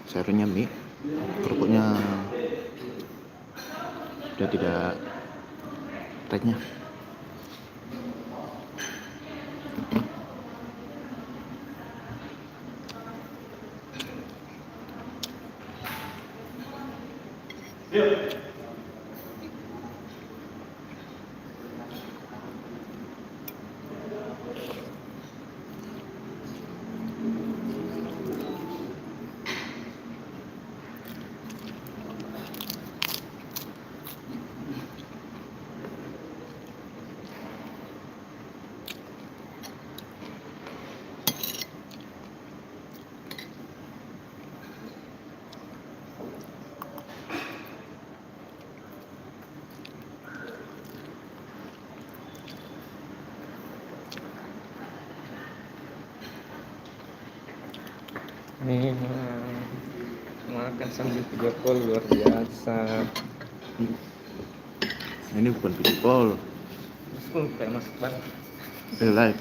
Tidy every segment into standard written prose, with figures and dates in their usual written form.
Sayurnya mie, kerupuknya udah tidak tehnya. Nih, makan sambil video call luar biasa. Ini bukan video call, Kayak masuk banget. live.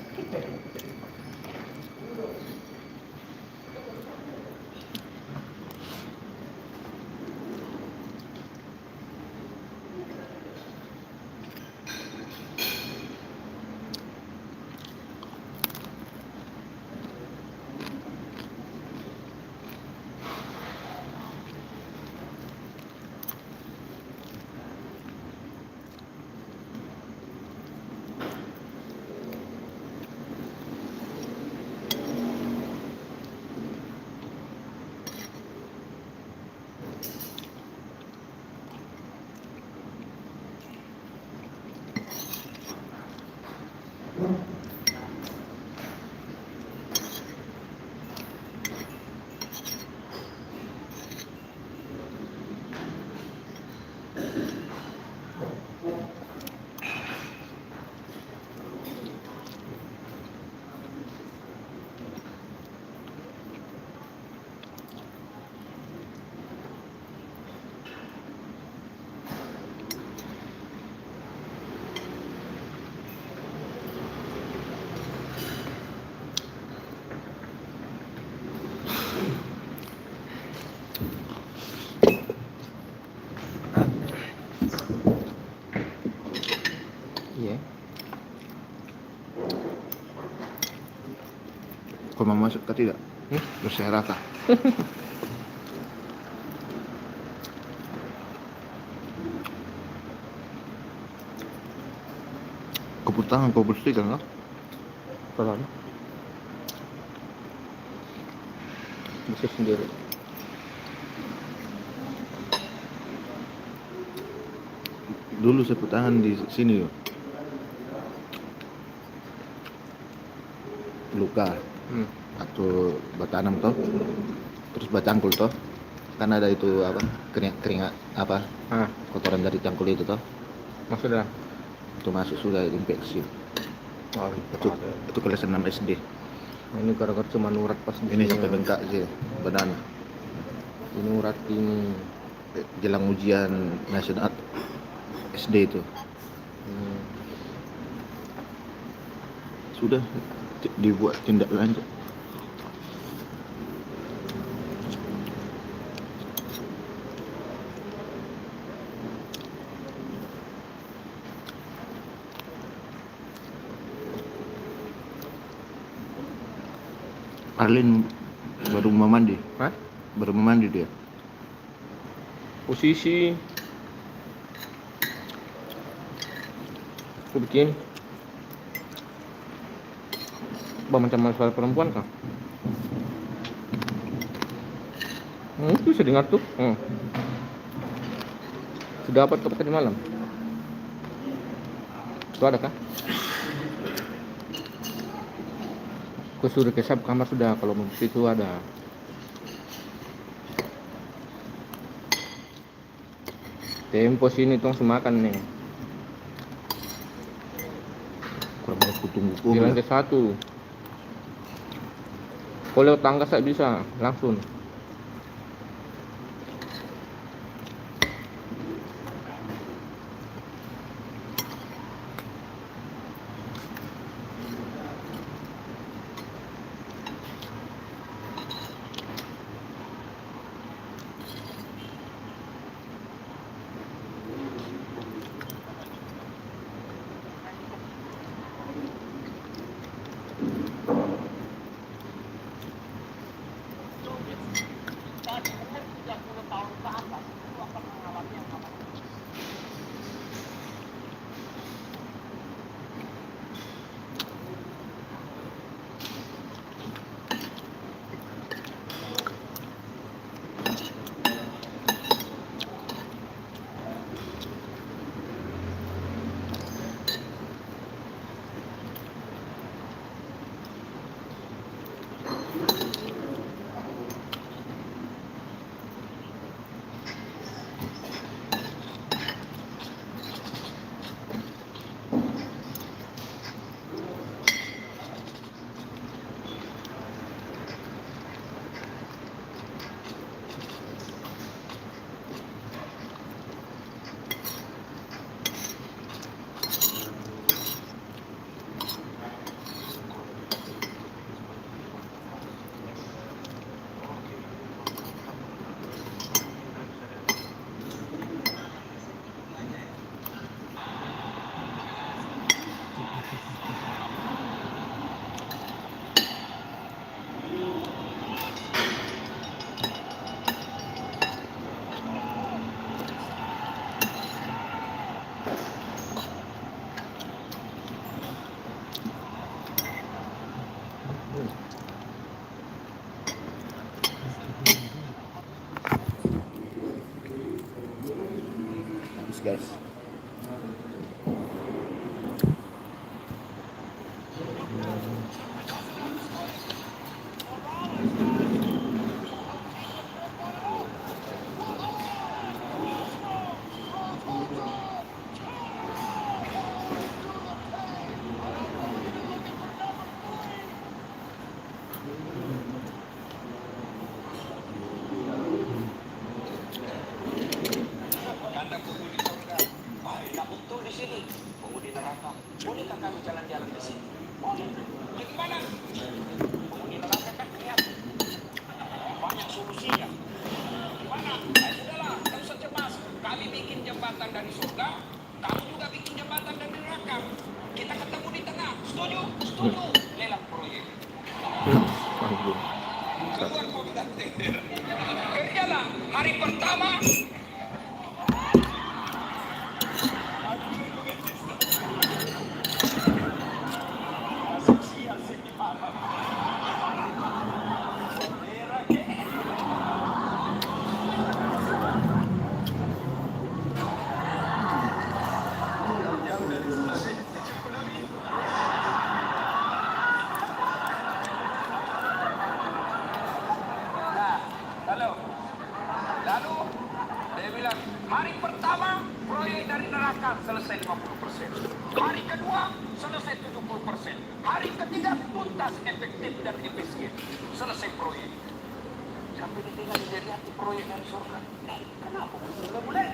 Iya. Kau mau masuk ke tidak? Terus saya rata. Keputangan kau bersihkan lah. Kalau ada bersih sendiri. Dulu saya putangan di sini yo. Luka atau batanam toh, terus bacangkul toh, kan ada itu apa keringat apa kotoran dari cangkul itu toh, Maksudnya? itu masuk sudah infeksi. Oh, Itu kelas 6 SD. ini gara-gara cuma urat pas Ini sampai bengkak sih badan. Ini urat ini. Jelang ujian nasional SD itu sudah dibuat tindak lanjut. Arlin baru mau mandi. Hah? Baru mau mandi dia. Posisi aku bikin macam masalah perempuan kah? Itu bisa dengar tuh. Sudah dapat kau tadi malam? Itu ada kah? Aku suruh ke sab kamar sudah, kalau mau itu ada. Tempo sini tong semakan nih. kurang banyak tunggu Di lantai 1. Kalau lewat tangga saya bisa langsung. Habis guys. Bolehkah kami jalan-jalan ke sini? Boleh. Bagaimana? Penghuni neraka kan kelihatan. Banyak solusinya. Gimana? Sudahlah, tak usah cemas. Kami bikin jembatan dari surga, kamu juga bikin jembatan dari neraka. Kita ketemu di tengah. Setuju? Setuju. Lelang proyek. Keluar komentar. Kerjalah. Hari pertama. Lalu dia bilang, hari pertama proyek dari neraka selesai 50%. Hari kedua selesai 70%. Hari ketiga tuntas, efektif dan efisien. Selesai proyek. Sampai ditinggal dia lihat di proyek dari surga. Kenapa belum mulai?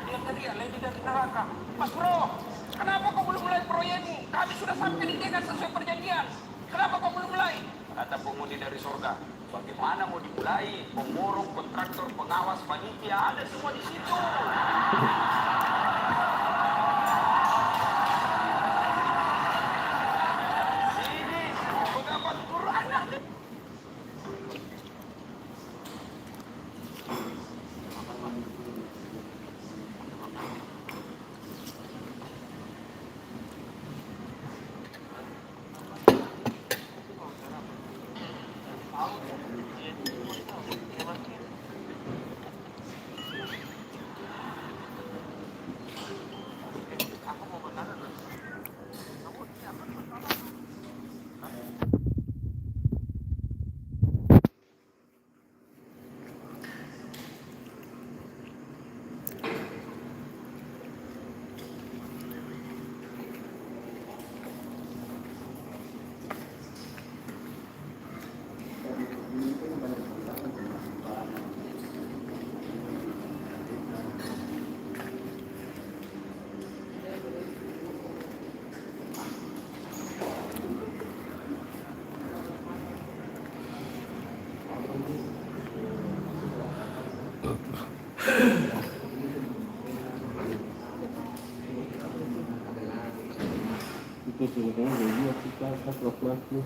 Dia teriak lagi dari neraka. Mas bro, kenapa kau belum mulai proyekmu? Kami sudah sampai di tingkat sesuai perjanjian. Kenapa kau belum mulai? Kata penghuni dari surga, bagaimana mau dimulai? Pemurung, kontraktor, pengawas, panitia, ada semua di situ. Sini, pengamat Quran ada. sih makanya gue juga suka pas waktu